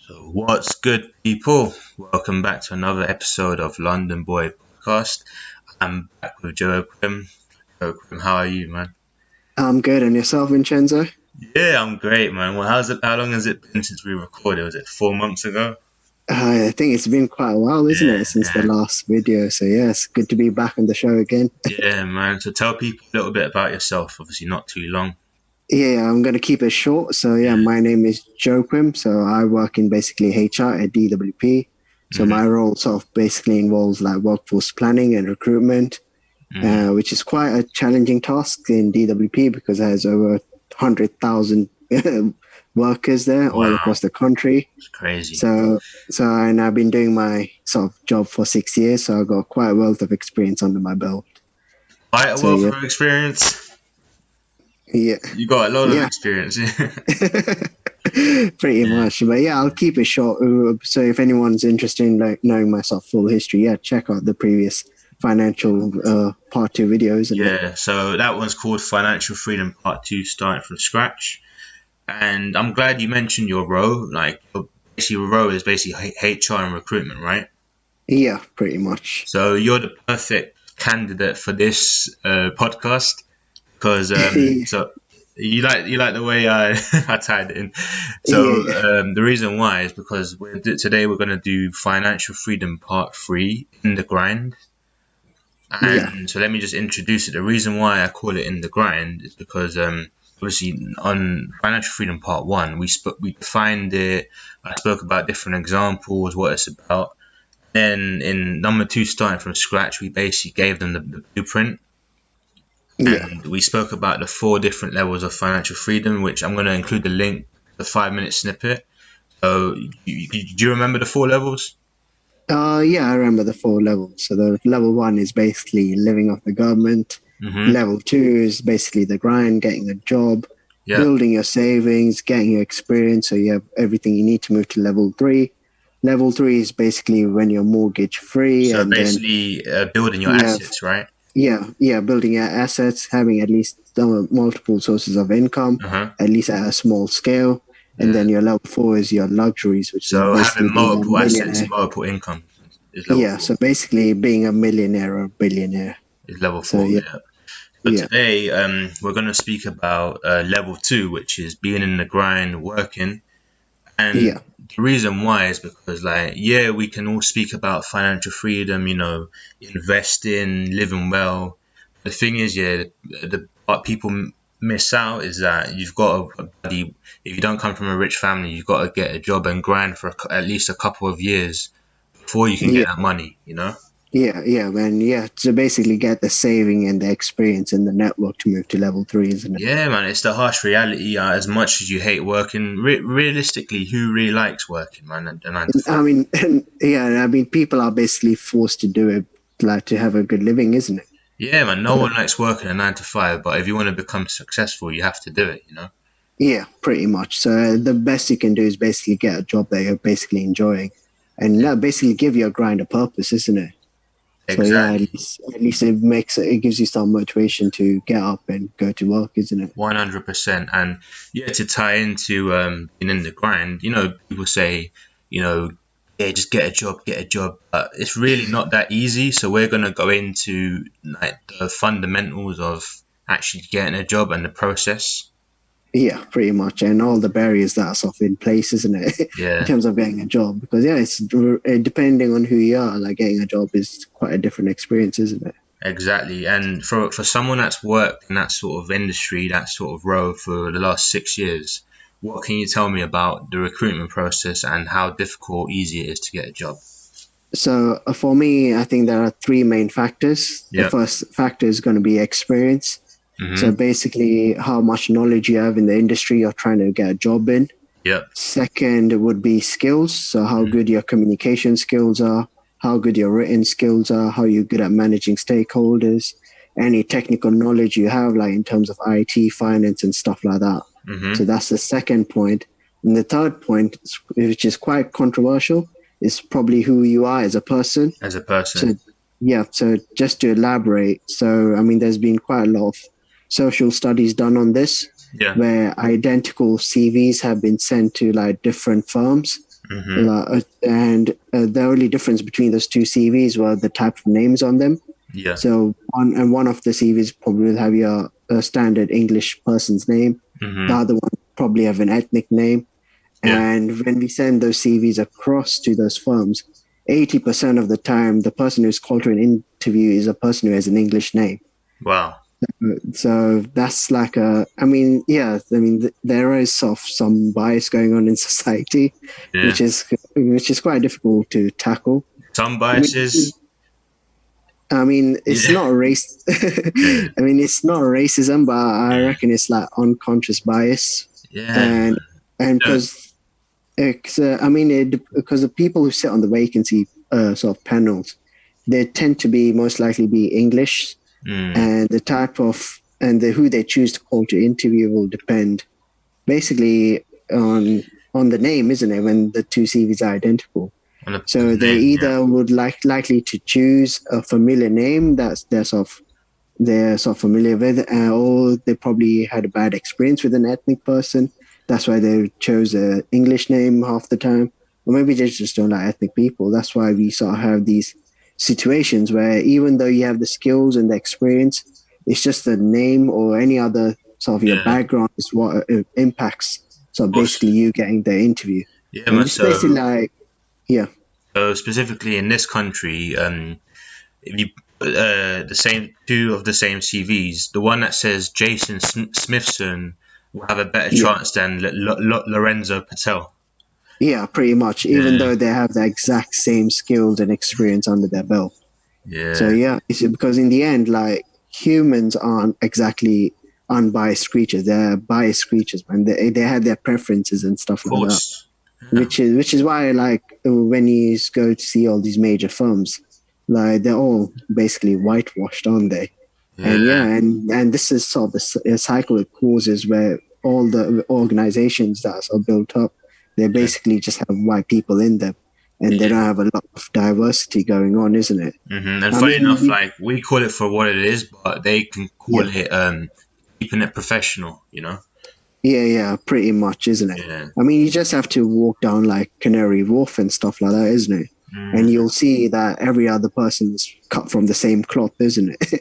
So, what's good, people? Welcome back to another episode of London Boy Podcast. I'm back with Joaquim. Joaquim, how are you, man? I'm good. And yourself, Vincenzo? Yeah, I'm great, man. Well, how's it? How long has it been since we recorded? Was it 4 months ago? I think it's been quite a while, isn't Yeah, it, since the yeah, last video? So, yeah, it's good to be back on the show again. yeah, man. So, tell people a little bit about yourself. Obviously, not too long. Yeah, I'm going to keep it short. So, yeah, Yeah. my name is Joaquim. So, I work in basically HR at DWP. So, Mhm. my role sort of basically involves like workforce planning and recruitment, Mhm. which is quite a challenging task in DWP because there's over 100,000 workers there all Wow, across the country. it's crazy. So, and I've been doing my sort of job for 6 years, so I've got quite a wealth of experience under my belt. Quite a So wealth yeah, of experience. yeah, You got a lot of yeah, experience. pretty Yeah. much. But yeah, I'll keep it short. So if anyone's interested in like knowing my sort of full history, yeah, check out the previous financial part two videos and it. Yeah, so that one's called Financial Freedom Part 2, starting from scratch. And I'm glad you mentioned your role. Like, basically, your role is basically HR and recruitment, right? Yeah, pretty much. So you're the perfect candidate for this podcast because Yeah, so you like the way I I tied it in. So yeah, the reason why is because today we're going to do Financial Freedom Part 3 in the grind. yeah, And so let me just introduce it. The reason why I call it in the grind is because obviously on Financial Freedom Part 1 we defined it. I spoke about different examples, what it's about. Then in number 2, starting from scratch, we basically gave them the blueprint, yeah. and we spoke about the 4 different levels of financial freedom, which I'm going to include the link, the 5-minute snippet. So do you remember the 4 levels? Yeah, I remember the four levels. So the level one is basically living off the government. Mm-hmm. Level two is basically the grind, getting a job, Yeah. building your savings, getting your experience. So you have everything you need to move to level three. Level three is basically when you're mortgage free, So and then basically, building your you have assets, right? building your assets, having at least multiple sources of income, Uh huh. at least at a small scale. And Yeah. then your level four is your luxuries, which is So having basically being a multiple assets and millionaire. multiple income is level Yeah, 4. so basically being a millionaire or a billionaire. Is level So 4. yeah, Yeah. But yeah, today, we're going to speak about level 2, which is being in the grind, working. And yeah, the reason why is because, like, yeah, we can all speak about financial freedom, investing, living well. The thing is, yeah, the what people miss out is that you've got if you don't come from a rich family, you've got to get a job and grind for at least a couple of years before you can yeah, get that money, you know? yeah, man. Yeah, to basically get the saving and the experience and the network to move to level three, isn't it? Yeah, man, it's the harsh reality. As much as you hate working, realistically, who really likes working, man, at the 9 to 5? I mean, yeah, I mean, people are basically forced to do it, like to have a good living, isn't it? Yeah, man, no one likes working a 9 to 5, but if you want to become successful, you have to do it, you know? Yeah, pretty much. So the best you can do is basically get a job that you're basically enjoying, and that basically give your grind a purpose, isn't it? So yeah, Exactly. at least it gives you some motivation to get up and go to work, isn't it? 100%. And yeah, to tie into being in the grind, people say, you know, yeah, just get a job. But it's really not that easy. So we're gonna go into like the fundamentals of actually getting a job and the process. Yeah, pretty much, and all the barriers that are sort of in place, isn't it, in Yeah, terms of getting a job? Because yeah, it's depending on who you are. Like getting a job is quite a different experience, isn't it? exactly. And for someone that's worked in that sort of industry, that sort of role for the last 6 years, what can you tell me about the recruitment process and how difficult, easy it is to get a job? So for me, I think there are three main factors. The Yep. first factor is going to be experience. So Mhm. basically, how much knowledge you have in the industry you're trying to get a job in. Yep. Second would be skills. So how Mhm. good your communication skills are, how good your written skills are, how you're good at managing stakeholders, any technical knowledge you have, like in terms of IT, finance, and stuff like that. So Mhm. that's the second point. And the third point, which is quite controversial, is probably who you are as a person. As a So, person. yeah, so just to elaborate, so I mean, there's been quite a lot of social studies done on this Yeah. where identical CVs have been sent to like different firms. Mm-hmm. And the only difference between those two CVs were the type of names on them. Yeah. So one of the CVs probably will have your standard English person's name. The Mm-hmm. other one probably have an ethnic name. Yeah. And when we send those CVs across to those firms, 80% of the time, the person who's called to an interview is a person who has an English name. Wow. So that's like I mean, yeah, I mean, there is some bias going on in society, Yeah. which is quite difficult to tackle. Some Which, biases. I mean, it's Yeah. not race. Yeah. I mean, it's not racism, but I Yeah. reckon it's like unconscious bias, Yeah. and Yeah. because I mean, because the people who sit on the vacancy sort of panels, they tend to be most likely be English, Mm. and the type of and who they choose to call to interview will depend basically on the name, isn't it? When the two CVs are identical, On a so person's they name. Yeah. either would likely to choose a familiar name that's they're sort of familiar with, or they probably had a bad experience with an ethnic person. That's why they chose a English name half the time, or maybe they just don't like ethnic people. That's why we sort of have these situations where even though you have the skills and the experience, it's just the name or any other sort of your Yeah. Of background is what impacts. So basically, course. you getting the interview, Yeah, and man. it's basically So, like, yeah, specifically in this country, if you put the same two of the same CVs, the one that says Jason Smithson will have a better yeah. chance than Lorenzo Patel. Yeah, pretty much. Even Yeah. though they have the exact same skills and experience under their belt. So Yeah. yeah, it's because in the end, like humans aren't exactly unbiased creatures. They're biased creatures, man. They have their preferences and stuff Of like that. course. Yeah. Which is why like when you go to see all these major firms, like they're all basically whitewashed, aren't they? And yeah, Yeah. and this is sort of the cycle it causes where all the organizations that are built up, they Yeah. basically just have white people in them, and they Yeah. don't have a lot of diversity going on, isn't it? And I funny mean, enough, like we call it for what it is, but they can call yeah, it keeping it professional. yeah, pretty much, isn't it? Yeah. I mean, you just have to walk down like Canary Wharf and stuff like that, isn't it? And Mm, you'll see that every other person is cut from the same cloth, isn't it? of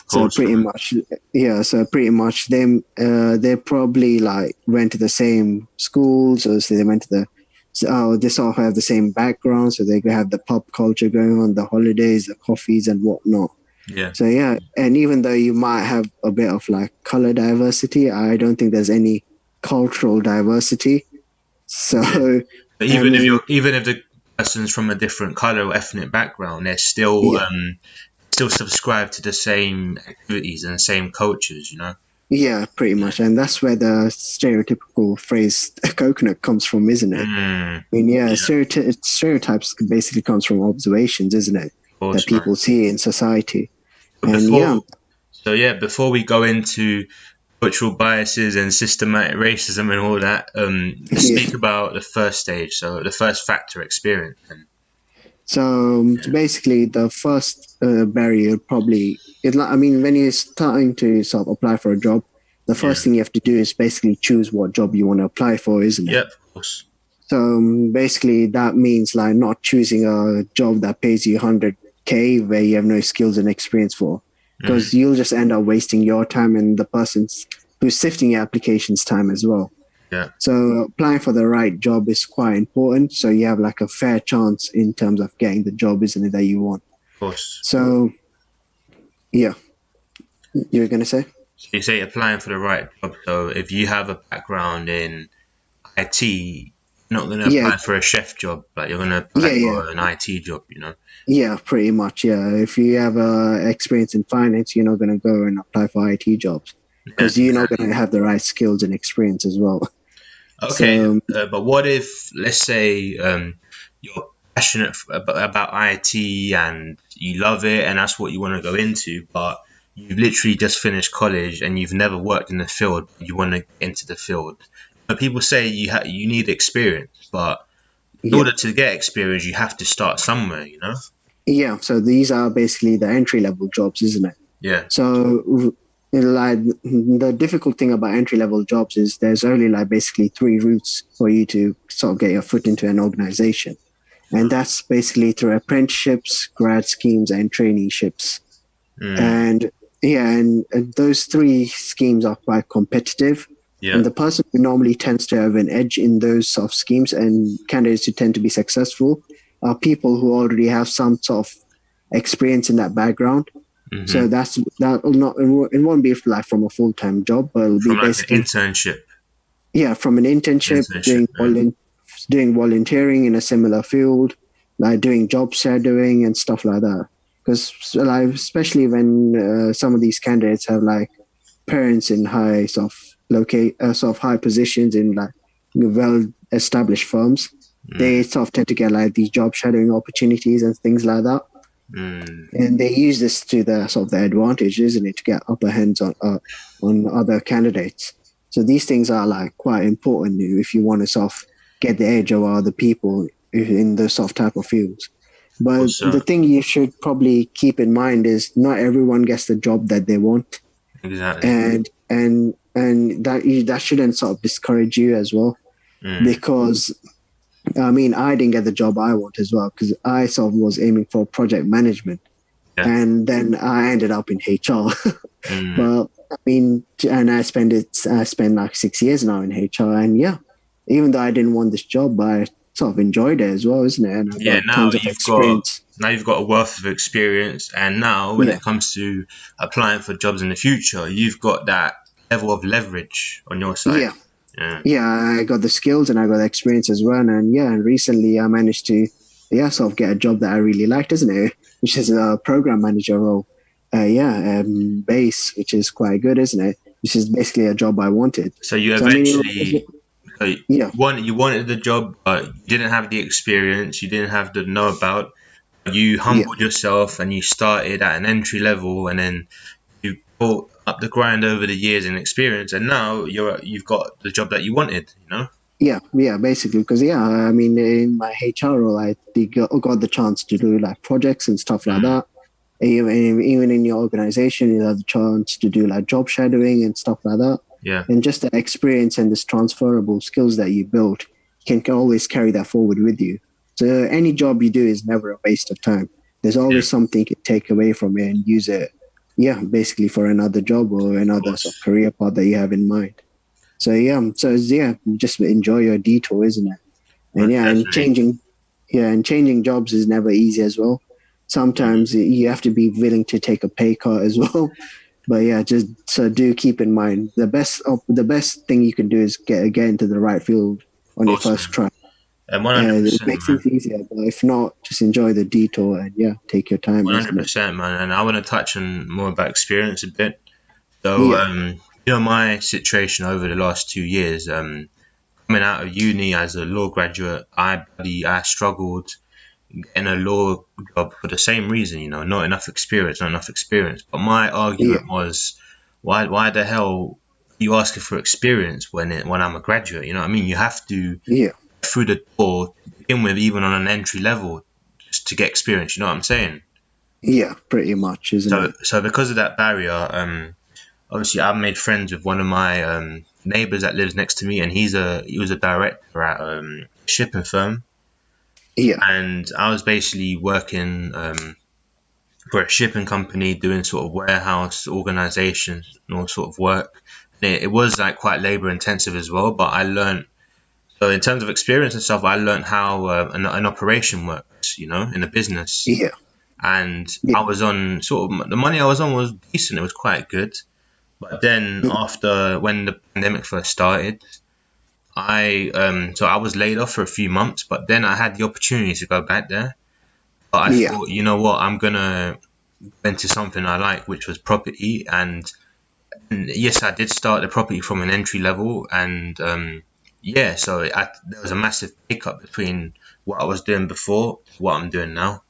So course, pretty man. much, yeah. So pretty much, them they probably like went to the same schools, or so they went to the. So, oh, they all have the same background, so they have the pub culture going on, the holidays, the coffees, and whatnot. Yeah. So yeah, and even though you might have a bit of like color diversity, I don't think there's any cultural diversity. Yeah. So But I mean, even if the person's from a different color or ethnic background, they're yeah, still subscribe to the same activities and the same cultures. yeah, pretty Yeah. much, and that's where the stereotypical phrase "coconut" comes from, isn't it? Mm, I mean, yeah, yeah. stereotypes basically comes from observations, isn't it? Of That course, man. people see in society, But and yeah, before we go into cultural biases and systematic racism and all that, let's yeah. speak about the first stage, so the first factor experience. And So, basically, the first barrier probably is like, I mean, when you're starting to sort of apply for a job, the yeah, first thing you have to do is basically choose what job you want to apply for, isn't it? yep, of course, So basically, that means like not choosing a job that pays you 100K where you have no skills and experience for, hmm because you'll just end up wasting your time and the person's who's sifting your application's time as well. yeah, So applying for the right job is quite important. So you have like a fair chance in terms of getting the job, isn't it, that you want? of course. So yeah, you were gonna say? So you say applying for the right job. So if you have a background in IT, you're not going to Yeah, apply for a chef job, but you're going to apply yeah. for an IT job. Yeah, pretty much. Yeah. If you have experience in finance, you're not gonna go and apply for IT jobs Yeah, because you're not gonna have the right skills and experience as well. okay, So but what if, let's say, you're passionate about IT and you love it and that's what you want to go into, but you've literally just finished college and you've never worked in the field, but you want to get into the field. But people say you need experience, but in yeah, order to get experience, you have to start somewhere. yeah. So these are basically the entry level jobs, isn't it? Yeah. So like the difficult thing about entry level jobs is there's only like basically three routes for you to sort of get your foot into an organization, and that's basically through apprenticeships, grad schemes, and traineeships. Mm, And yeah, and those three schemes are quite competitive. And yeah. the person who normally tends to have an edge in those sort of schemes and candidates who tend to be successful are people who already have some sort of experience in that background. So Hmm. that will not it won't be like from a full time job, but it'll be From like an basically internship. yeah from an internship Internship. Yeah. doing volunteering in a similar field, like doing job shadowing and stuff like that. Because like especially when some of these candidates have like parents in high sort of high positions in like well established firms, they Mm, sort of tend to get like these job shadowing opportunities and things like that. mm, And they use this to their sort of their advantage, isn't it, to get upper hands on other candidates. So these things are like quite important if you want to sort of get the edge over other people in those sort of type of fields. But the also, thing you should probably keep in mind is not everyone gets the job that they want, exactly. and that shouldn't sort of discourage you as well, Mm, because I mean I didn't get the job I want as well because I sort of was aiming for project management, yeah. and then I ended up in HR. Mm, But I mean, and I spent like 6 years now in HR, and yeah, even though I didn't want this job, I sort of enjoyed it as well, isn't it? And I yeah. got tons of experience. Now you've got a wealth of experience, and now when Yeah, it comes to applying for jobs in the future, you've got that level of leverage on your side. yeah, Yeah. yeah. I got the skills and I got the experience as well, and yeah, and recently I managed to yeah sort of get a job that I really liked, isn't it? Which is a program manager role. Base, which is quite good, isn't it? Which is basically a job I wanted. So you So I mean, eventually yeah, you wanted the job, but you didn't have the experience. You didn't have the know about. You yeah. humbled yourself and you started at an entry level, and then you built up the grind over the years and experience, and now you've got the job that you wanted. You know. Yeah, basically, because yeah, I mean, in my HR role, got the chance to do like projects and stuff like Mm, that. Even in your organization, you have the chance to do like job shadowing and stuff like that. yeah. And just the experience and this transferable skills that you build, can always carry that forward with you. So any job you do is never a waste of time. There's Yeah. always something you can take away from it and use it, yeah, basically for another job or Of another sort of course. career path that you have in mind. So yeah, yeah, just enjoy your detour, isn't it? And Most yeah, definitely. and changing jobs is never easy as well. Mm. Sometimes you have to be willing to take a pay cut as well. But yeah, just so do keep in mind the best thing you can do is get into the right field Of on your course, first man. try. And one hundred And it percent, makes things man. easier. But if not, just enjoy the detour and yeah, take your time, One isn't hundred it? percent, man. And I want to touch on more about experience a bit. So, Yeah, my situation over the last 2 years, coming out of uni as a law graduate, I struggled getting a law job for the same reason. Not enough experience, not enough experience. But my yeah, argument was, why the hell are you asking for experience when I'm a graduate? You know what I mean? You have to yeah, through the door to begin with, even on an entry level, just to get experience. You know what I'm saying? yeah, pretty much, isn't So, it? so because of that barrier, obviously I've made friends with one of my neighbors that lives next to me, and he was a director at a shipping firm, Yeah, and I was basically working for a shipping company doing sort of warehouse organizations and all sort of work. And it was like quite labor intensive as well, but I learned. So in terms of experience and stuff, I learned how an operation works, in a business. yeah, And yeah, I was on sort of the money I was on was decent. It was quite good. But then yeah, after when the pandemic first started, I was laid off for a few months. But then I had the opportunity to go back there. But I yeah, thought, you know what, I'm gonna go into something I like, which was property. And yes, I did start the property from an entry level, and yeah, so there was a massive pickup between what I was doing before to what I'm doing now.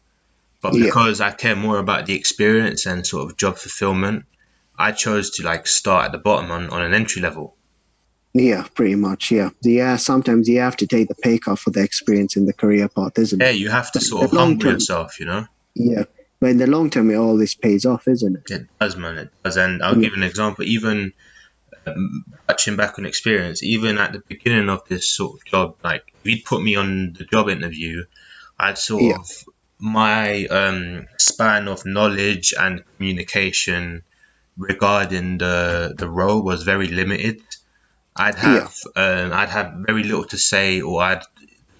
But yeah. because I care more about the experience and sort of job fulfillment, I chose to like start at the bottom on an entry level. Yeah, pretty much. Yeah. Yeah. Sometimes you have to take the pay cut for the experience in the career path, isn't Yeah, it? you have to But in sort the of long humble term, yourself. yeah. But in the long term, it always pays off, isn't it? It does, man. It does. And I'll Yeah, give an example. Even touching back on experience, even at the beginning of this sort of job, like if you'd put me on the job interview, I'd yeah, sort of my span of knowledge and communication regarding the role was very limited. yeah, I'd have very little to say, or I'd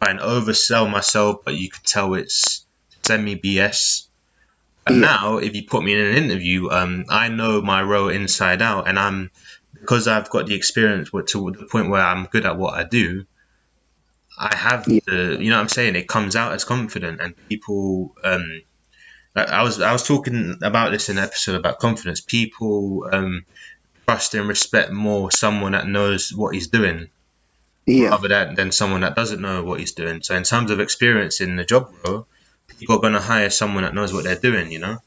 try and oversell myself, but you could tell it's semi BS. But yeah, now, if you put me in an interview, I know my role inside out, and because I've got the experience to the point where I'm good at what I do. I have yeah, you know what I'm saying. It comes out as confident, and people. I was talking about this in an episode about confidence. People trust and respect more someone that knows what he's doing yeah. rather than someone that doesn't know what he's doing. So in terms of experience in the job role, people are going to hire someone that knows what they're doing. You know.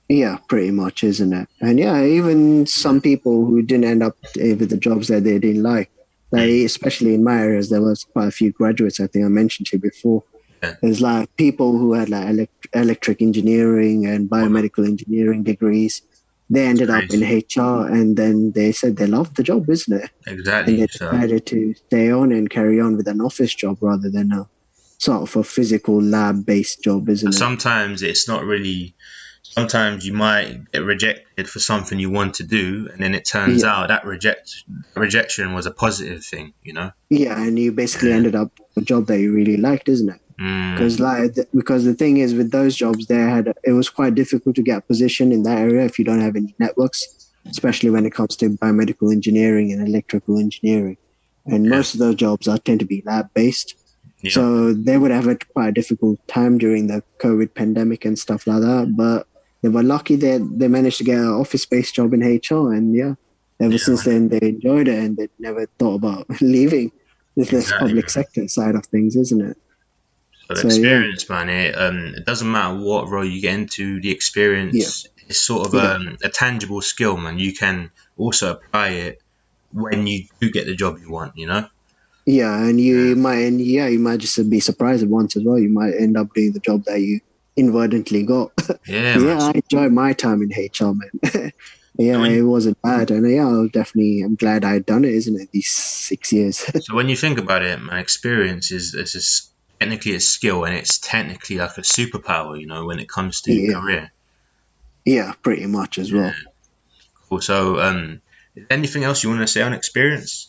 Yeah, pretty much, isn't it? And yeah, even some people who didn't end up with the jobs that they didn't like Mm, especially in my areas, there was quite a few graduates. I think I mentioned to you before. yeah. There's like people who had like electric engineering and Wow, biomedical engineering degrees. They that's ended up in crazy. HR, and then they said they loved the job, isn't it? And Exactly. they So decided to stay on and carry on with an office job rather than a sort of a physical lab based job, isn't it? sometimes it's not really. Sometimes you might get rejected for something you want to do, and then it turns Yeah. out that rejection was a positive thing. You know. Yeah, and you basically Yeah. ended up a job that you really liked, isn't it? Mm, Because the thing is with those jobs, it was quite difficult to get a position in that area if you don't have any networks, especially when it comes to biomedical engineering and electrical engineering. And yeah. most of those jobs are tend to be lab based, Yeah. so they would have had quite a difficult time during the COVID pandemic and stuff like that. But they were lucky that they managed to get an office based job in HR, and yeah, ever Yeah. since then they enjoyed it and they never thought about leaving this Exactly, public man. sector side of things, isn't it? So So yeah, experience, man. It doesn't matter what role you get into. The yeah, experience is sort of yeah, a tangible skill, man. You can also apply it when you do get the job you want. You know. yeah. And Yeah. you might just be surprised at once as well. You might end up doing the job that you inadvertently got. Yeah, man. Yeah, I enjoyed my time in HR, man. So Yeah, when it wasn't bad, and yeah, I'm glad I'd done it, isn't it? These 6 years. so when you think about it, man, experience is just technically a skill, and it's technically like a superpower. You know, when it comes to Yeah, career. yeah, pretty much as Yeah. well. Cool. So is there anything else you want to say on experience?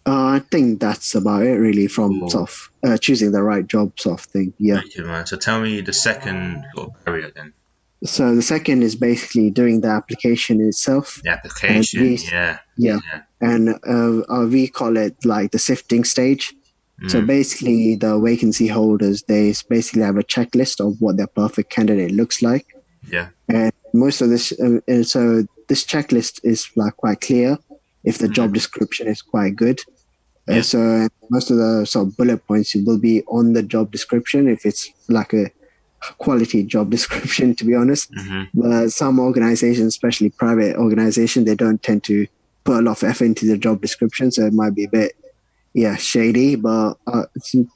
I think that's about it, really, from Cool. sort of choosing the right job sort of thing. Yeah. Wicked, man. So tell me the second sort of barrier then. So the second is basically doing the application itself, The and application. Yeah. yeah, Yeah. and we call it like the sifting stage. So Mm, basically, the vacancy holders basically have a checklist of what their perfect candidate looks like, yeah. and most of this, and so this checklist is like quite clear if the Mm, job description is quite good. yeah. So most of the sort of bullet points will be on the job description if it's like a quality job description, to be honest. Mm-hmm. But some organizations, especially private organizations, they don't tend to put a lot of effort into the job description, so it might be a bit, yeah, shady. But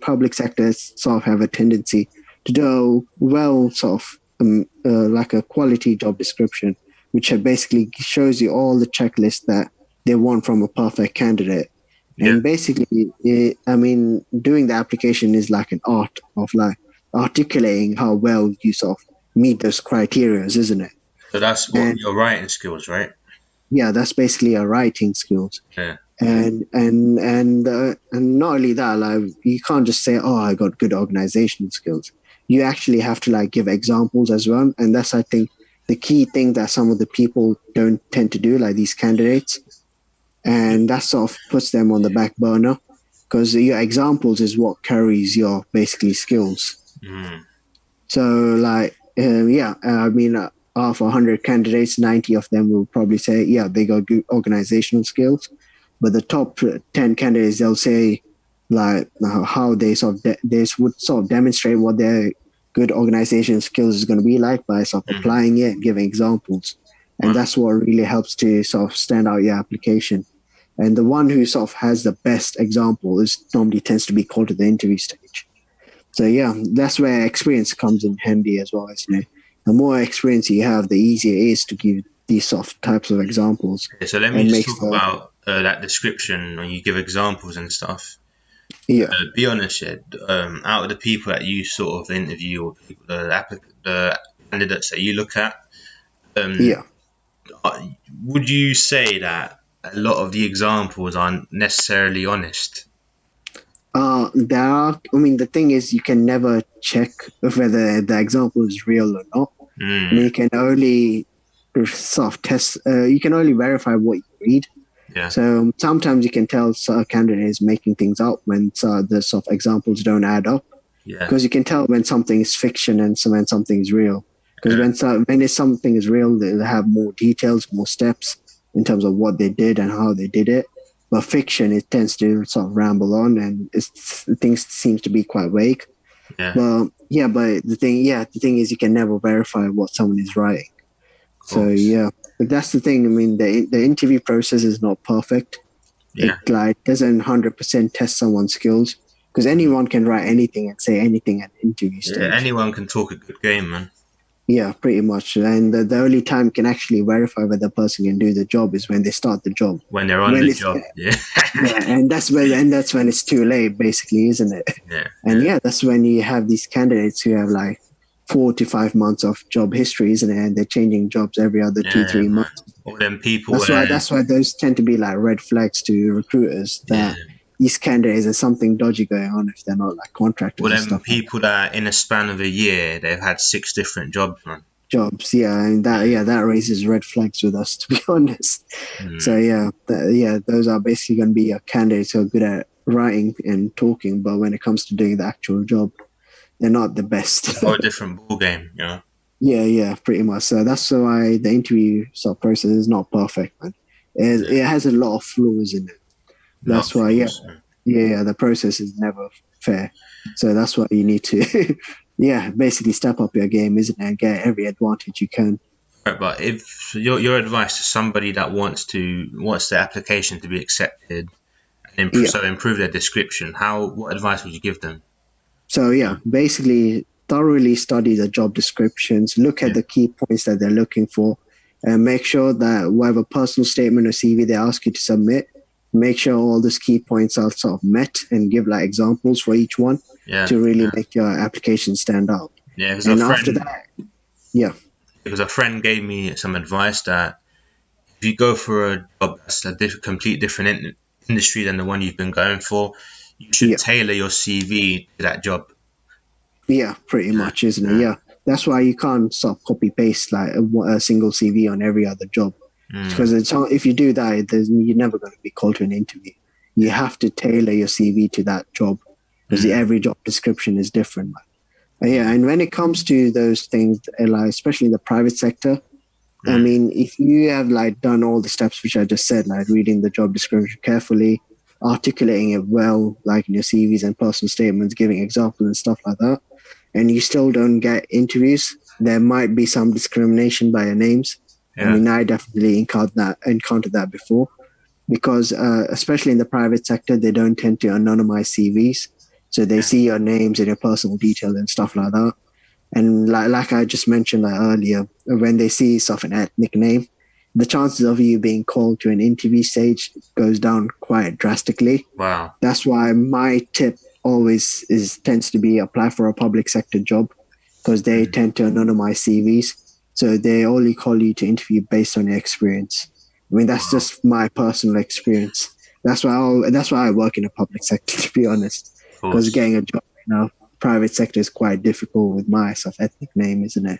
public sectors sort of have a tendency to do well, sort of like a quality job description, which basically shows you all the checklists that they want from a perfect candidate. Yeah. And basically, I mean, doing the application is like an art of like articulating how well you sort of meet those criteria, isn't it? So that's what And your writing skills, right? yeah, that's basically a writing skills. Yeah. And not only that, like you can't just say, "Oh, I got good organization skills." You actually have to like give examples as well, and that's I think the key thing that some of the people don't tend to do, like these candidates, and that sort of puts them on the back burner because your examples is what carries your basically skills. Mm, So, like, yeah, I mean, out of 100 candidates, 90 of them will probably say, yeah, they got good organizational skills. But the top 10 candidates, they'll say, like, how they they would sort of demonstrate what their good organizational skills is going to be like by sort of mm. applying it, giving examples. And Wow. that's what really helps to sort of stand out your application. And the one who sort of has the best example is normally tends to be called to the interview stage. So yeah, that's where experience comes in handy as well, isn't it? the more experience you have, the easier it is to give these soft types of examples Okay, so let me and just makes talk the about that description when you give examples and stuff. yeah Be honest, yeah. Out of the people that you sort of interview or people, the candidates that you look at, um, yeah. would you say that a lot of the examples aren't necessarily honest? There are. I mean, the thing is, you can never check whether the example is real or not. I mean, Mm, you can only sort of test. You can only verify what you read. yeah, So sometimes you can tell a candidate is making things up when the sort of examples don't add up. yeah, Because you can tell when something is fiction and when something is real. Because yeah, when something is real, they'll have more details, more steps in terms of what they did and how they did it. But fiction, it tends to sort of ramble on, and things seems to be quite vague. yeah. But the thing is, you can never verify what someone is writing. Of So course. yeah, but that's the thing. I mean, the interview process is not perfect. It Yeah, like doesn't 100% test someone's skills because mm, anyone can write anything and say anything at interview yeah. stage. Anyone can talk a good game, man. Yeah, pretty much. And the only time you can actually verify whether the person can do the job is when they start the job. When they're on When the it's job, yeah, yeah, and that's when it's too late, basically, isn't it? yeah, And yeah, yeah, that's when you have these candidates who have like 4 to 5 months of job history, isn't it? And they're changing jobs every other two, yeah, three man. months. All them people That's why where, that's why those tend to be like red flags to recruiters yeah, that these candidates there's something dodgy going on if they're not like all contractors and them stuff like people that in a span of a year they've had six different jobs, man. jobs. Yeah, and that raises red flags with us to be honest. So Mm, yeah, those are basically going to be your candidates who are good at writing and talking, but when it comes to doing the actual job, they're not the best. a whole different ball game, you know. Yeah, pretty much. So that's why the interview sort of process is not perfect, man. It has a lot of flaws in it. Not That's why, flaws. Man. the process is never fair. So that's why you need to, yeah, basically step up your game, isn't it? And get every advantage you can. Right, but if your advice to somebody that wants their application to be accepted and Yeah. so improve their description, how what advice would you give them? So yeah, basically thoroughly study the job descriptions, look at Yeah, the key points that they're looking for, and make sure that whatever personal statement or CV they ask you to submit, make sure all those key points are sort of met and give like examples for each one yeah, to really yeah, make your application stand out. yeah. And after that, yeah, Because a friend gave me some advice that if you go for a job that's a complete different industry than the one you've been going for, you should yeah. tailor your CV to that job. Yeah, pretty Yeah, much, isn't it? yeah, Yeah. That's why you can't sort of copy paste like a single CV on every other job. mm, Because if you do that, you're never going to be called to an interview. You yeah, have to tailor your CV to that job because mm, every job description is different. Yeah, yeah, and when it comes to those things, like especially in the private sector, I mm, mean, if you have like done all the steps which I just said, like reading the job description carefully, articulating it well, like in your CVs and personal statements, giving examples and stuff like that, and you still don't get interviews, there might be some discrimination by your names. I yeah, mean, I definitely encountered that before because, especially in the private sector, they don't tend to anonymize CVs. So they yeah, see your names and your personal details and stuff like that. And like I just mentioned like earlier, when they see sort of an ethnic name, the chances of you being called to an interview stage goes down quite drastically. wow, That's why my tip always is tends to be apply for a public sector job because they mm, tend to anonymize CVs. So they only call you to interview based on your experience. I mean, that's wow, just my personal experience. That's why I work in a public sector, to be honest, of because course. getting a job private sector is quite difficult with my sort of ethnic name, isn't it?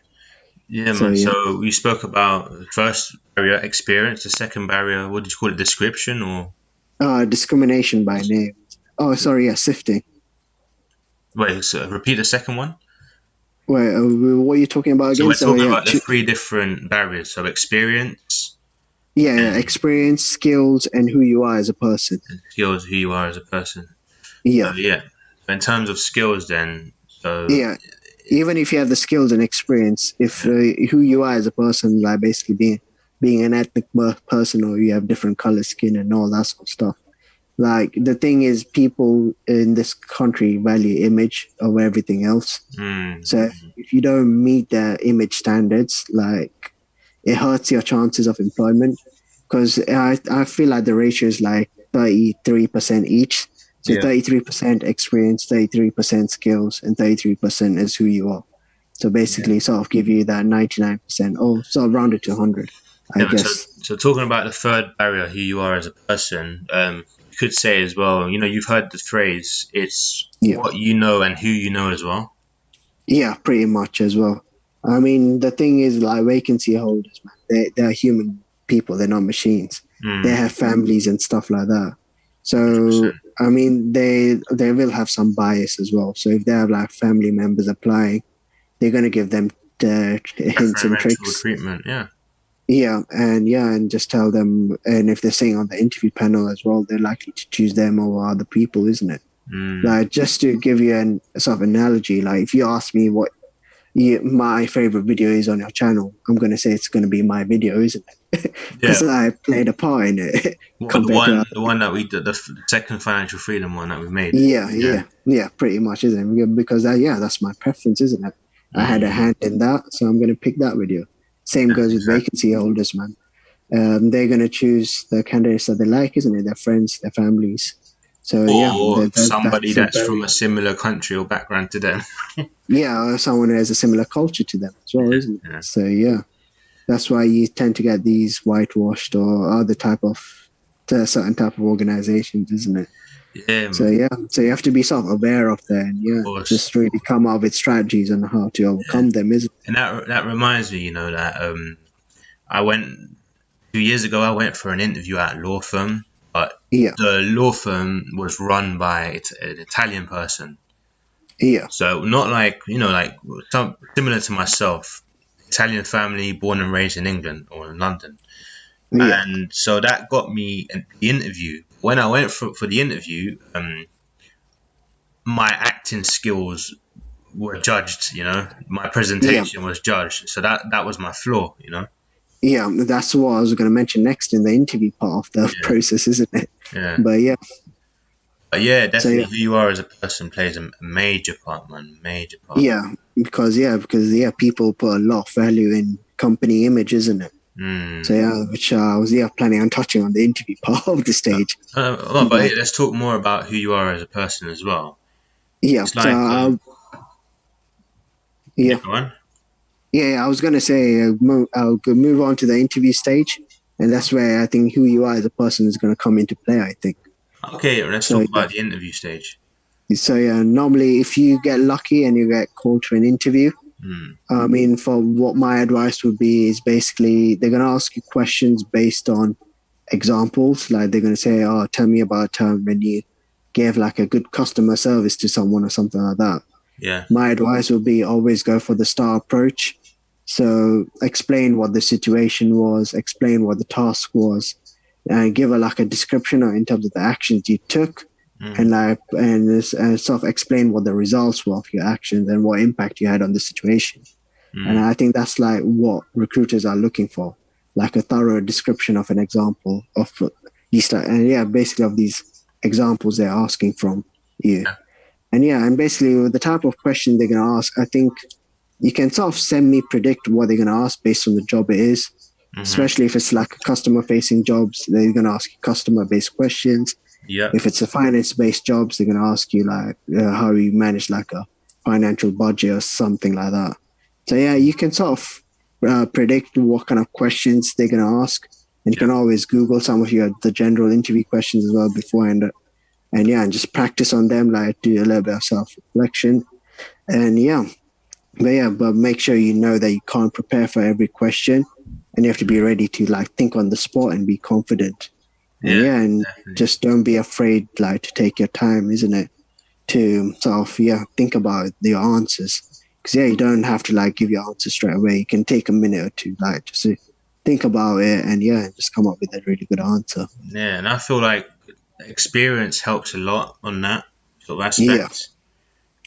Yeah, So man. yeah, So we spoke about the first barrier, experience. The second barrier, what did you call it? Description or discrimination by name. Oh, sorry, yeah, sifting. wait? So repeat the second one. Wait, what are you talking about So again? we're So talking yeah, about the three different barriers. So experience yeah, and, experience, skills, and who you are as a person. and skills, who you are as a person. So Yeah, yeah. So in terms of skills, then, so yeah. Even if you have the skills and experience, if yeah, who you are as a person, like basically being an ethnic person, or you have different color skin and all that sort of stuff, Like the thing is, people in this country value image over everything else. Mm. So if you don't meet their image standards, like it hurts your chances of employment. Because I feel like the ratio is like 33% each. So Yeah. 33% experience, 33% skills, and 33% is who you are. So Yeah. basically, sort of give you that 99%, or sort of round it to 100, I Yeah, but so guess. so talking about the third barrier, who you are as a person, you could say as well. You know, you've heard the phrase, "It's Yeah. what you know and who you know" as well. Yeah, pretty much as well. I mean, the thing is, like vacancy holders, man, they're human people. They're not machines. They Mm, have families and stuff like that. So, 100%. I mean, they will have some bias as well. So if they have like family members applying, they're gonna give them the hints and Preferential tricks. treatment. Yeah. And just tell them. And if they're sitting on the interview panel as well, they're likely to choose them over other people, isn't it? Mm, Like just to give you a sort of analogy, like if you ask me what my favorite video is on your channel, I'm going to say it's going to be my video, isn't it? yeah. Because I played a part in it What compared to the one that we did, the second financial freedom one that we've made. yeah, Yeah. yeah, yeah, pretty much, isn't it? Because yeah, that's my preference, isn't it? I had a Mm, hand in that, so I'm going to pick that video. Same goes with exactly. vacancy holders, man. They're going to choose the candidates that they like, isn't it? Their friends, their families. So yeah, Or somebody that's a that's from very a similar country or background to them. yeah, someone who has a similar culture to them as well, isn't it? Yeah. So yeah. That's why you tend to get these whitewashed or other type of certain type of organizations, isn't it? Yeah, So of yeah, so you have to be sort of aware of that, and yeah, course. just really come up with strategies on how to Yeah. overcome them, isn't And that reminds me, that I went 2 years ago. I went for an interview at a law firm, but it? Yeah, the law firm was run by an Italian person. yeah, So not like like some similar to myself, Italian family, born and raised in England or in London, yeah, and so that got me the interview. When I went for the interview, my acting skills were judged. My yeah, presentation was judged. So that was my flaw. yeah. That's what I was going to mention next in the interview part of the Yeah, process, isn't it? yeah. But yeah, But yeah, so definitely yeah, who you are as a person plays a major part, man. Major part. because people put a lot of value in company image, isn't it? So Mm. yeah, which I was planning on touching on the interview part of the stage. Well, but But yeah, let's talk more about who you are as a person as well. yeah, It's like, yeah, yeah, go on. I was gonna say I'll move on to the interview stage, and that's where I think who you are as a person is gonna come into play. I think Okay, let's so. talk Yeah, about the interview stage. so yeah. Normally, if you get lucky and you get called to an interview, Mm. I mean, for what my advice would be is basically they're gonna ask you questions based on examples. Like they're gonna say, "Oh, tell me about a time when you gave like a good customer service to someone or something like that." Yeah. My advice would be always go for the star approach. So explain what the situation was, explain what the task was, and give like a description in terms of the actions you took, and Mm. sort of explain what the results were of your actions and what impact you had on the situation. And Mm. I think that's like what recruiters are looking for, like a thorough description of an example of these, and yeah, basically of these examples they're asking from you. Yeah. And basically with the type of question they're going to ask, I think you can sort of semi predict what they're going to ask based on the job it is, Mm-hmm. especially if it's like a customer facing jobs, they're going to ask you customer based questions. Yeah. If it's a finance based jobs, they're going to ask you like how you manage like a financial budget or something like that. So yeah, you can sort of predict what kind of questions they're going to ask. And you Yeah. can always Google some of the general interview questions as well beforehand. And yeah, and just practice on them, like do a little bit of self reflection. And but make sure you know that you can't prepare for every question, and you have to be ready to like think on the spot and be confident. Yeah. And Definitely. just don't be afraid like to take your time, isn't it? To sort of think about your answers. Because you don't have to like give your answer straight away. You can take a minute or two, like just to think about it, and just come up with a really good answer. Yeah, and I feel like experience helps a lot on that sort of Yeah, aspect.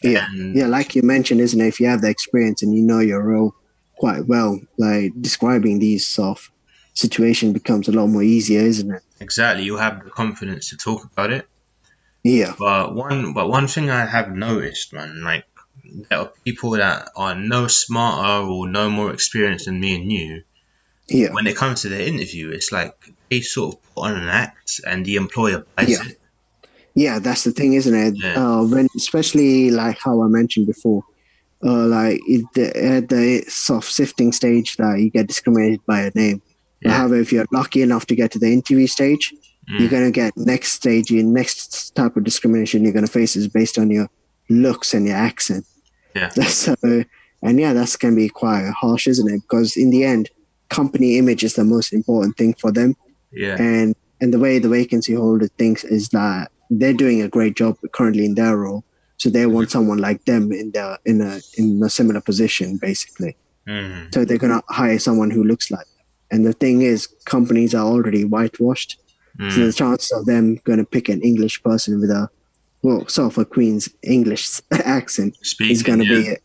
And yeah. Like you mentioned, isn't it? If you have the experience and you know your role quite well, like describing these sort of situation becomes a lot more easier, isn't it? Exactly. You have the confidence to talk about it. Yeah, But one thing I have noticed, man, like there are people that are no smarter or no more experienced than me and you. yeah, When it comes to their interview, it's like they sort of put on an act, and the employer buys yeah, it. yeah. That's the thing, isn't it? Yeah, When especially like how I mentioned before, at the sort of sifting stage, that you get discriminated by a name. But yeah, however, if you're lucky enough to get to the interview stage, you're mm, gonna get next stage. Your next type of discrimination you're gonna face is based on your looks and your accent. yeah, So, and yeah, that's gonna be quite harsh, isn't it? Because in the end, company image is the most important thing for them, yeah, and the way the vacancy holder thinks is that they're doing a great job currently in their role, so they want someone like them in a similar position, basically. mm, So they're gonna hire someone who looks like them. And the thing is, companies are already whitewashed, so the mm. chances of them going to pick an English person with a sort of a Queen's English accent is Speaking, going to yeah, be,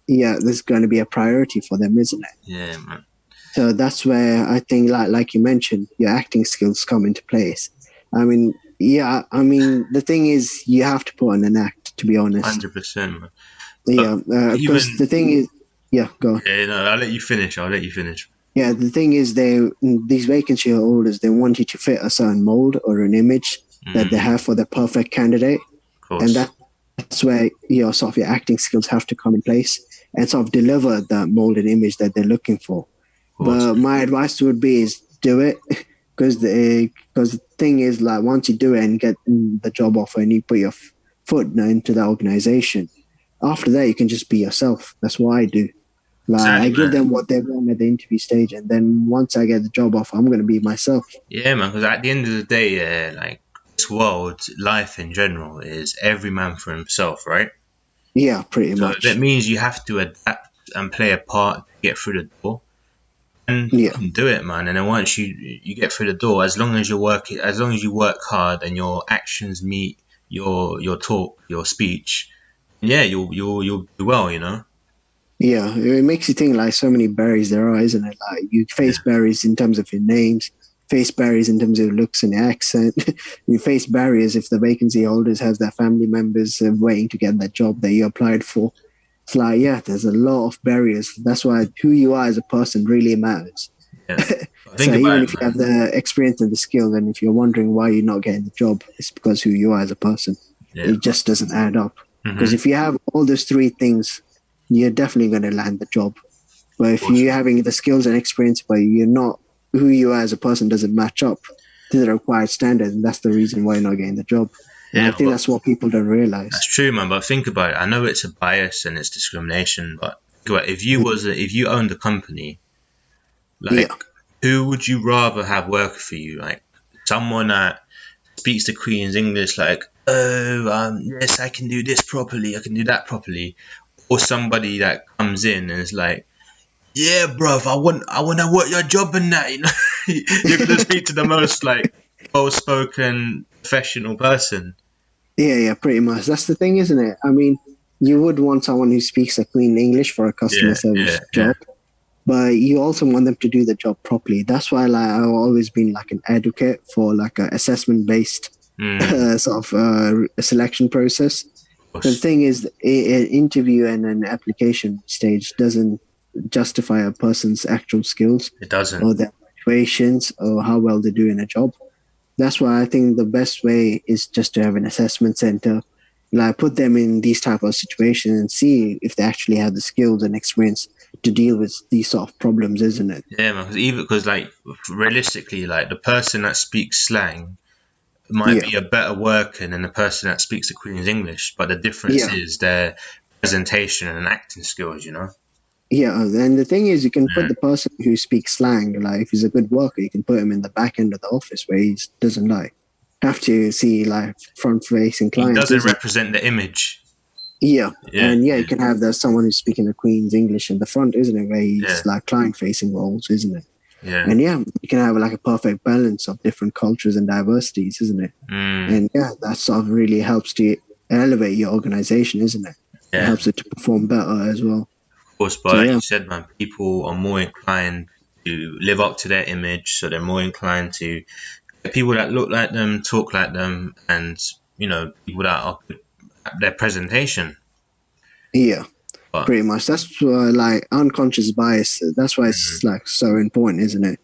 yeah, there's going to be a priority for them, isn't it? yeah, man, So that's where I think, like you mentioned, your acting skills come into place. I mean, yeah, I mean, the thing is, you have to put on an act, to be honest. 100%, man. But Yeah, because even, the thing is, yeah, go on. yeah, no, I'll let you finish. I'll let you finish. Yeah, the thing is, these vacancy holders, they want you to fit a certain mold or an image that they Mm, have for the perfect candidate, of and course. that's where your sort of your acting skills have to come in place and sort of deliver the mold and image that they're looking for. Of course. But my advice would be is do it because the thing is like once you do it and get the job offer and you put your foot into that organization, after that you can just be yourself. That's what I do. Like I Exactly, give man. them what they want at the interview stage, and then once I get the job offer, I'm going to be myself. Yeah, man. Because at the end of the day, yeah, like this world, life in general, is every man for himself, right? Yeah, pretty So that much. means you have to adapt and play a part to get through the door, and you Yeah, can do it, man. And then once you get through the door, as long as you work hard and your actions meet your talk, your speech, yeah, you'll do well, you know. yeah. It makes you think like so many barriers there are, isn't it? Like you face Yeah, barriers in terms of your names, face barriers in terms of looks and accent. You face barriers if the vacancy holders have their family members waiting to get that job that you applied for. It's like, yeah, there's a lot of barriers. That's why who you are as a person really matters. yeah. So Think even about it, if you have man. the experience and the skill, and if you're wondering why you're not getting the job, it's because who you are as a person. Yeah. It just doesn't add up. Because Mm-hmm. if you have all those three things, you're definitely going to land the job. But Of if course, you're man. having the skills and experience, but you're not who you are as a person doesn't match up to the required standards, and that's the reason why you're not getting the job. And I Yeah, think but that's what people don't that's realize. true, man. But think about it. I know it's a bias and it's discrimination, but think about it. If you owned a company, like Yeah, who would you rather have work for you? Like someone that speaks the Queen's English, like, oh, yes, I can do this properly, I can do that properly, or somebody that comes in and is like, yeah, bruv, I want to work your job and that, you know, you're gonna speak to the most like well-spoken professional person. yeah, pretty much. That's the thing, isn't it? I mean, you would want someone who speaks a clean English for a customer Yeah, yeah, service yeah. job, but you also want them to do the job properly. That's why like I've always been like an advocate for like a assessment based Mm, sort of selection process. of But the course, thing is, an interview and an application stage doesn't justify a person's actual skills it doesn't. or their graduations or how well they do in a job. That's why I think the best way is just to have an assessment center, like put them in these type of situations and see if they actually have the skills and experience to deal with these sort of problems, isn't it? Yeah, man. Because like realistically, like the person that speaks slang might Yeah, be a better worker than the person that speaks the Queen's English, but the difference yeah, is their presentation and acting skills. You know. yeah. And the thing is, you can put Yeah. the person who speaks slang, like if he's a good worker, you can put him in the back end of the office where he doesn't like have to see like front facing He clients, doesn't isn't it? represent the image. Yeah, Yeah, and yeah, you yeah, can have the someone who's speaking the Queen's English in the front, isn't it? Where he's yeah, like client facing roles, isn't it? yeah. And yeah, you can have like a perfect balance of different cultures and diversities, isn't it? Mm, And yeah, that sort of really helps to elevate your organization, isn't it? It yeah. helps it to perform better as well. Of course, but So like yeah, you said, man, people are more inclined. to live up to their image, so they're more inclined to get people that look like them, talk like them, and people that are good at their presentation. Yeah, But pretty much. That's why, like, unconscious bias. That's why mm, it's like so important, isn't it?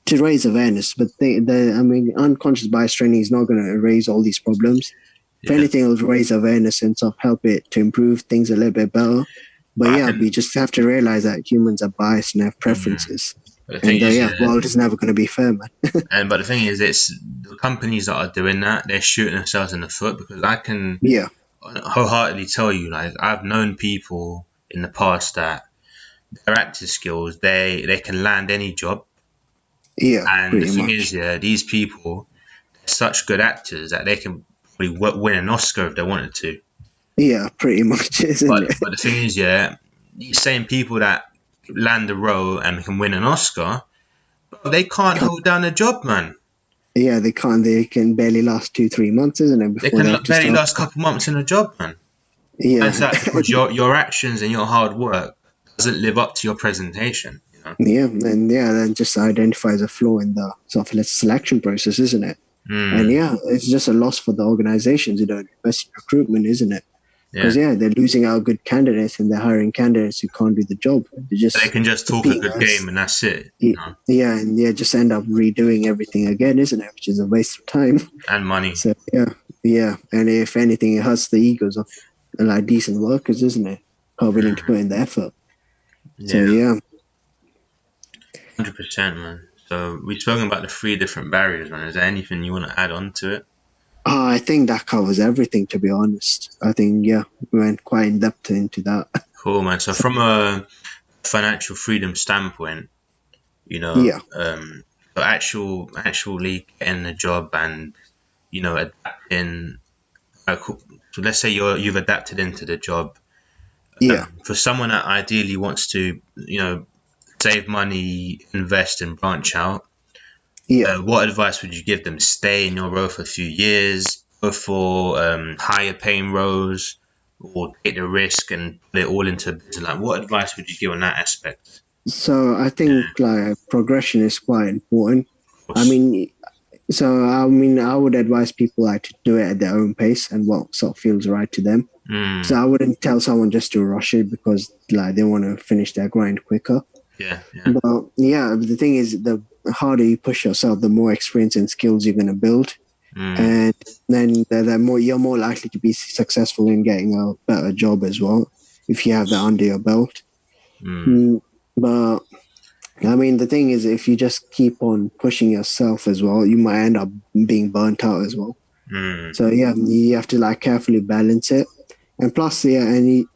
To raise awareness. But I mean, unconscious bias training is not going to erase all these problems. If yeah, anything, it'll raise awareness and sort of help it to improve things a little bit better. But I yeah, can. we just have to realize that humans are biased and have Mm, preferences. but the thing And is, yeah, yeah, world is never going to be fair, man. but the thing is, it's the companies that are doing that. They're shooting themselves in the foot because I can Yeah, wholeheartedly tell you, like I've known people in the past that their acting skills, they can land any job. yeah, And the pretty thing is, much. yeah, these people, they're such good actors that they can probably win an Oscar if they wanted to. Yeah, pretty much, isn't it? But the thing is, yeah, these same people that land the role and can win an Oscar, they can't hold down a job, man. Yeah, they can't. They can barely last 2, 3 months, isn't it, They before they can have to barely start? last a couple months in a job, man. Why is Yeah, that? Because your actions and your hard work doesn't live up to your presentation. yeah, and yeah, that just identifies a flaw in the sort of selection process, isn't it? And Mm, yeah, it's just a loss for the organizations who don't invest in recruitment, isn't it? Because yeah, yeah, they're losing out good candidates and they're hiring candidates who can't do the job. They're they just can just talk a repeating good us. game and that's it. Yeah, and yeah, just end up redoing everything again, isn't it? Which is a waste of time. And money. So yeah, yeah, and if anything, it hurts the egos of like decent workers, isn't it? Who are willing to Mm, put in the effort. So yeah, yeah, 100%, man. So we've spoken about the three different barriers, man. Is there anything you want to add on to it? I think that covers everything. To be honest, I think yeah, we went quite in depth into that. Cool, man. So So from a financial freedom standpoint, yeah, so actually getting a job and adapting. Cool. So let's say you've adapted into the job. yeah, For someone that ideally wants to, save money, invest, and branch out, yeah. what advice would you give them? Stay in your role for a few years, go for higher paying roles, or take the risk and put it all into a business? Like, what advice would you give on that aspect? So I Yeah, think like progression is quite important. of I course. mean, I would advise people like to do it at their own pace and what sort of feels right to them. So Mm, I wouldn't tell someone just to rush it because like they want to finish their grind quicker. yeah, yeah. But yeah, the thing is, the harder you push yourself, the more experience and skills you're going to build, Mm, and then the more you're more likely to be successful in getting a better job as well if you have that under your belt. mm, Mm, but I mean, the thing is, if you just keep on pushing yourself as well, you might end up being burnt out as well. mm. So yeah, you have to like carefully balance it. And plus, yeah,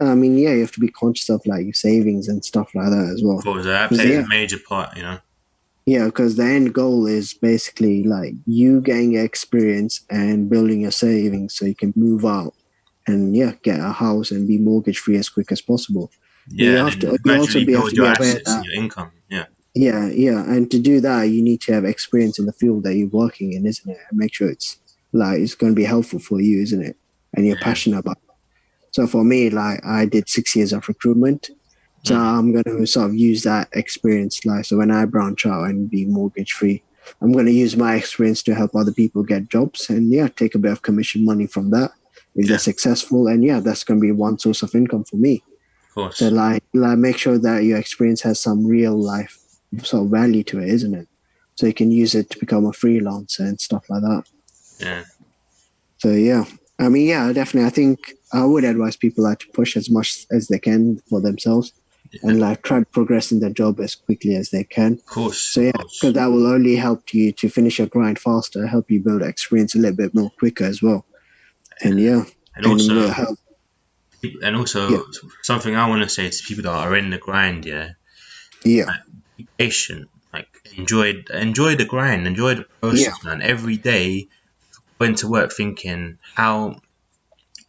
I mean, yeah, you have to be conscious of like your savings and stuff like that as Of well. course, that Because plays a yeah, major part. yeah, because the end goal is basically like you getting experience and building your savings so you can move out and yeah, get a house and be mortgage free as quick as possible. And Yeah, and then you also gradually have build to your be aware assets and that your income. Yeah, yeah, and to do that you need to have experience in the field that you're working in, isn't it? And make sure it's like it's going to be helpful for you, isn't it? And you're yeah. passionate about. So for me, like I did 6 years of recruitment. So Mm, I'm going to sort of use that experience. Like, so when I branch out and be mortgage free, I'm going to use my experience to help other people get jobs and yeah, take a bit of commission money from that if they're yeah, successful. And yeah, that's going to be one source of income for me. of So course. like make sure that your experience has some real life sort of value to it, isn't it? So you can use it to become a freelancer and stuff like that. Yeah, So yeah, I mean, yeah, definitely. I think I would advise people like to push as much as they can for themselves yeah. and like try to progress in their job as quickly as they can. Of course, So of yeah, because course. that will only help you to finish your grind faster, help you build experience a little bit more quicker as well. And yeah, And and it also, will help. Yeah, something I want to say to people that are in the grind. Yeah, yeah, be patient. Like enjoy the grind, enjoy the yeah, process, man. Every day, go into work thinking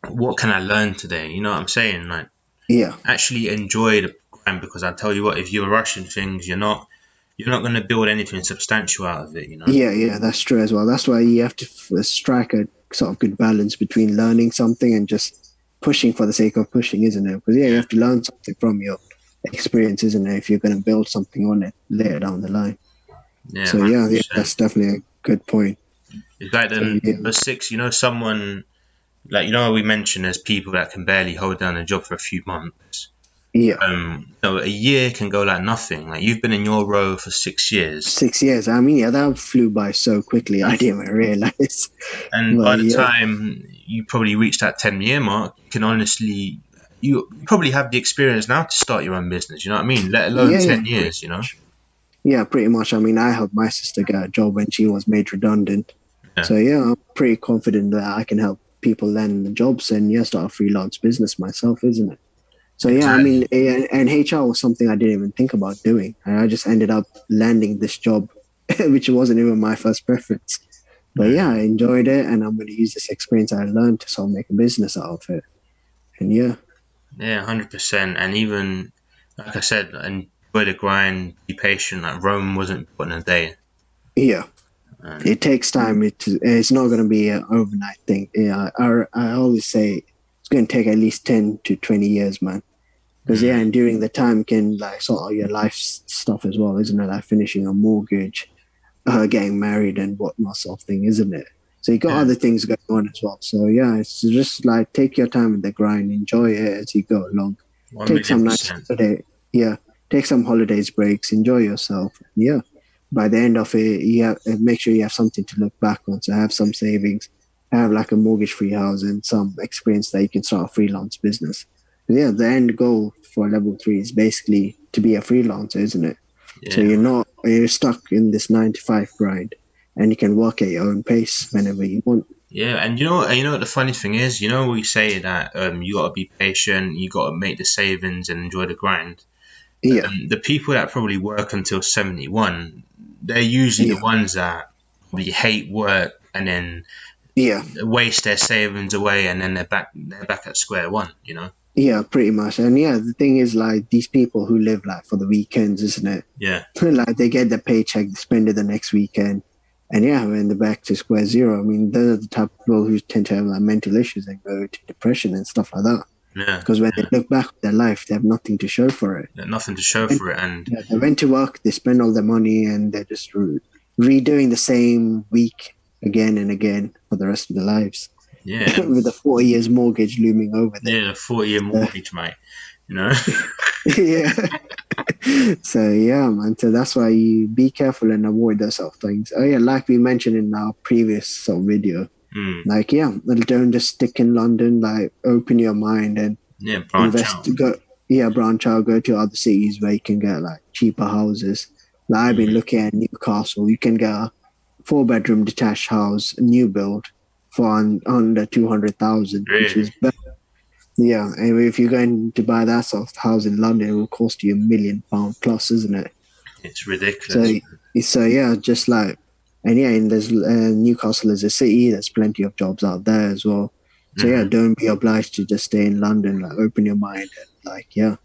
what can I learn today? You know what I'm saying? Like yeah. actually enjoy the grind because I tell you what, if you're rushing things, you're not going to build anything substantial out of it. Yeah, that's true as well. That's why you have to strike a sort of good balance between learning something and just pushing for the sake of pushing, isn't it? Because yeah, you Yeah, have to learn something from your experience, isn't it? If you're going to build something on it later down the line. Yeah, So hundred yeah, percent. that's definitely a good point. It's like So then yeah, for six, someone like we mentioned, there's people that can barely hold down a job for a few months. yeah, A year can go like nothing. Like you've been in your role for 6 years, 6 years. I mean, yeah, that flew by so quickly. I didn't even realize. and But by the yeah, time you probably reach that 10-year mark, you can honestly, you probably have the experience now to start your own business. You know what I mean? Let alone yeah, yeah, 10 years. You know? yeah, pretty much. I mean, I helped my sister get a job when she was made redundant. Yeah, So yeah, I'm pretty confident that I can help people land the jobs and yeah, start a freelance business myself, isn't it? So yeah, I mean, exactly. and HR was something I didn't even think about doing. And I just ended up landing this job, which wasn't even my first preference. But yeah, I Mm. enjoyed it, and I'm going to use this experience I learned to sort of make a business out of it. And yeah, Yeah, 100%. And even like I said, enjoy the grind, be patient. Like Rome wasn't built in a day, yeah, and it takes time. It's not going to be an overnight thing. Yeah, I always say it's going to take at least 10 to 20 years, man. Because yeah, mm, and during the time can like sort out your life stuff as well, isn't it? Like finishing a mortgage, getting married and whatnot sort of thing, isn't it? So you got yeah, other things going on as well. So yeah, it's just like take your time with the grind, enjoy it as you go along. one Take million some nice percent. holiday, yeah. Take some holidays breaks, enjoy yourself. Yeah. By the end of it, you have, make sure you have something to look back on. So have some savings, have like a mortgage-free house and some experience that you can start a freelance business. Yeah, the end goal for level 3 is basically to be a freelancer, isn't it? So Yeah, you're stuck in this 9 to 5 grind and you can work at your own pace whenever you want. yeah. And you know what the funny thing is. We say that you gotta be patient, you gotta make the savings and enjoy the grind. Yeah, The people that probably work until 71, they're usually the yeah, ones that probably hate work and then yeah, waste their savings away, and then they're back at square one. You know? yeah, pretty much. And yeah, the thing is like these people who live like for the weekends, isn't it? Yeah, Like they get the paycheck, they spend it the next weekend. And yeah, when they're back to square zero, I mean, those are the type of people who tend to have like mental issues and go to depression and stuff like that. yeah, Because when they yeah. look back at their life, they have nothing to show for it. There's nothing to show And for it, and yeah, they went to work, they spend all their money, and they're just redoing the same week again and again for the rest of their lives, yeah, with a 40 years mortgage looming over them. yeah, the 40-year So, mortgage, mate. You know? yeah. So yeah, man. So that's why you be careful and avoid those sort of things. Oh yeah, like we mentioned in our previous sort of video, Mm, like yeah, don't just stick in London. Like open your mind and yeah, branch invest. out. Go yeah, branch out. Go to other cities where you can get like cheaper houses. Like I've been Mm, looking at Newcastle. You can get a 4 bedroom detached house, new build, for under 200,000, which really, is yeah. And if you're going to buy that sort of house in London, it will cost you £1 million plus, isn't it? it's So, ridiculous. so yeah, just like, and yeah, and there's Newcastle is a city. There's plenty of jobs out there as well. So yeah, Hmm. don't be obliged to just stay in London. Like, open your mind and like, yeah,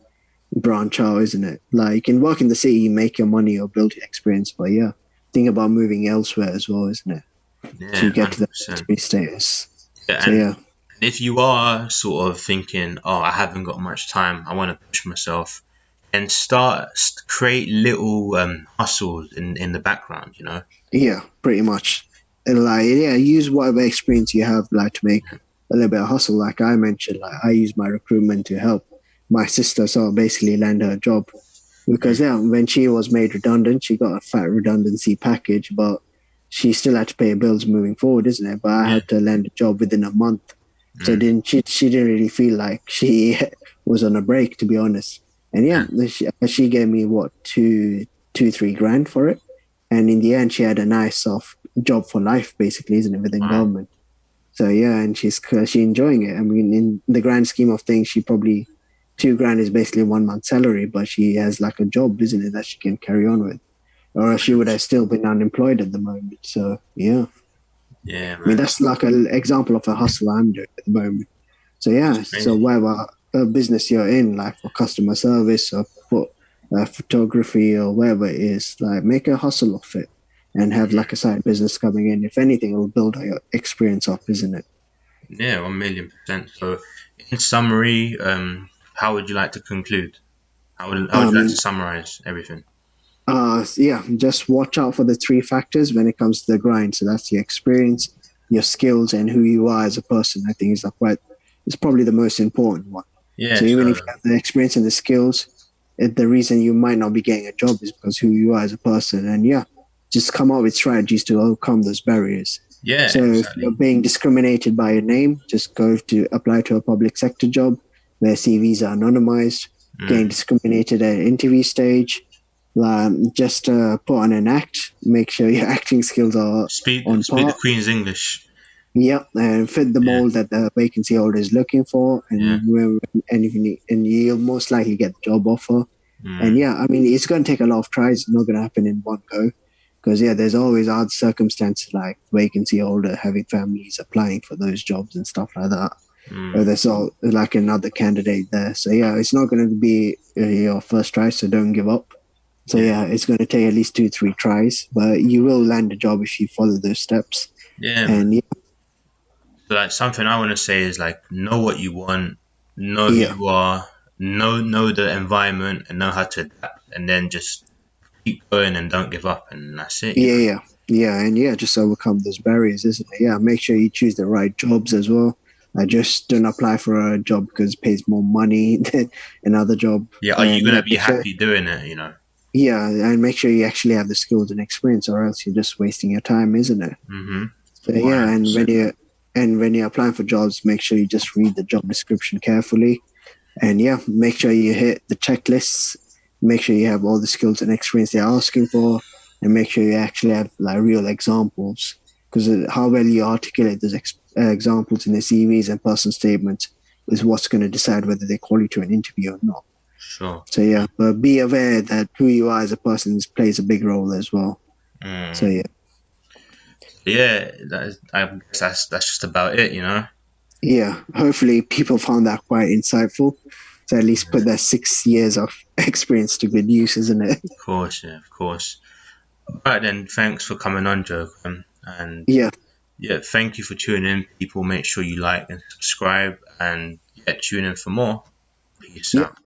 branch out, isn't it? Like, you can work in the city, make your money or build your experience, but yeah, think about moving elsewhere as well, isn't it? To Yeah, get to the 100%. free status. Yeah, So yeah, and if you are sort of thinking, oh, I haven't got much time, I want to push myself, and create little hustles in the background. yeah, pretty much. And like, yeah, use whatever experience you have, like, to make a little bit of hustle. Like I mentioned, like I use my recruitment to help my sister sort of basically land her job because Mm, yeah, when she was made redundant, she got a fat redundancy package, but she still had to pay her bills moving forward, isn't it? But I yeah, helped her land a job within a month, so mm, didn't she didn't really feel like she was on a break, to be honest. And yeah, yeah, she gave me what 3 grand for it, and in the end, she had a nice soft job for life, basically, isn't it, within wow, government. So yeah, and she enjoying it. I mean, in the grand scheme of things, she probably 2 grand is basically 1 month's salary, but she has like a job, isn't it, that she can carry on with, or else she would have 100%. still been unemployed at the moment. So yeah, Yeah, I mean man, that's like an example of a hustle I'm doing at the moment. So it's yeah, so crazy. whatever business you're in, like for customer service or for photography or whatever it is, like make a hustle of it and have Mhm. like a side business coming in. If anything, it'll build your experience up, isn't it? Yeah, 1 million percent. So, in summary, how would you like to conclude? How would you like to Um, summarize everything? yeah, just watch out for the three factors when it comes to the grind. So that's your experience, your skills, and who you are as a person. I think is like quite, it's probably the most important one. Yeah. So even if you So have the experience and the skills, the reason you might not be getting a job is because who you are as a person. And yeah, just come up with strategies to overcome those barriers. yeah, So if you're exactly. being discriminated by your name, just go to apply to a public sector job where CVs are anonymized, getting Mm. discriminated at interview stage. Just put on an act, make sure your acting skills are on Speak the par. Queen's English. Yep, and fit the Yeah. mold that the vacancy holder is looking for, Yeah. and if you need, and you'll most likely get the job offer. And Mm. yeah, I mean, it's going to take a lot of tries. It's not going to happen in one go, because yeah, there's always odd circumstances like vacancy holder having families applying for those jobs and stuff like that. Or Mm. there's all like another candidate there. So yeah, it's not going to be your first try. So don't give up. So Yeah. yeah, it's going to take at least 2, 3 tries, but you will land a job if you follow those steps. Yeah, man. And yeah, So like something I want to say is like know what you want, know who yeah. you are, know the environment, and know how to adapt, and then just keep going and don't give up, and that's it. You Yeah, know. yeah, yeah, and yeah, just overcome those barriers, isn't it? Yeah, make sure you choose the right jobs as well. I just don't apply for a job because it pays more money than another job, Yeah. Are you and yeah, gonna be make sure, happy doing it? You know. yeah, and make sure you actually have the skills and experience, or else you're just wasting your time, isn't it? Mm-hmm. So One yeah, hundred percent. and when you're applying for jobs, make sure you just read the job description carefully. And yeah, make sure you hit the checklists, make sure you have all the skills and experience they're asking for, and make sure you actually have like real examples. Because how well you articulate those examples in the CVs and personal statements is what's going to decide whether they call you to an interview or not. Sure. So yeah, but be aware that who you are as a person plays a big role as well. So Mm. yeah, Yeah. I guess that's just about it. You know. yeah. Hopefully, people found that quite insightful. To at least put their 6 years of experience to good use, isn't it? Of course. Yeah. Of course. All right then. Thanks for coming on, Joe. And Yeah. yeah, thank you for tuning in. People, make sure you like and subscribe, and yeah, tune in for more. Peace Yeah. out.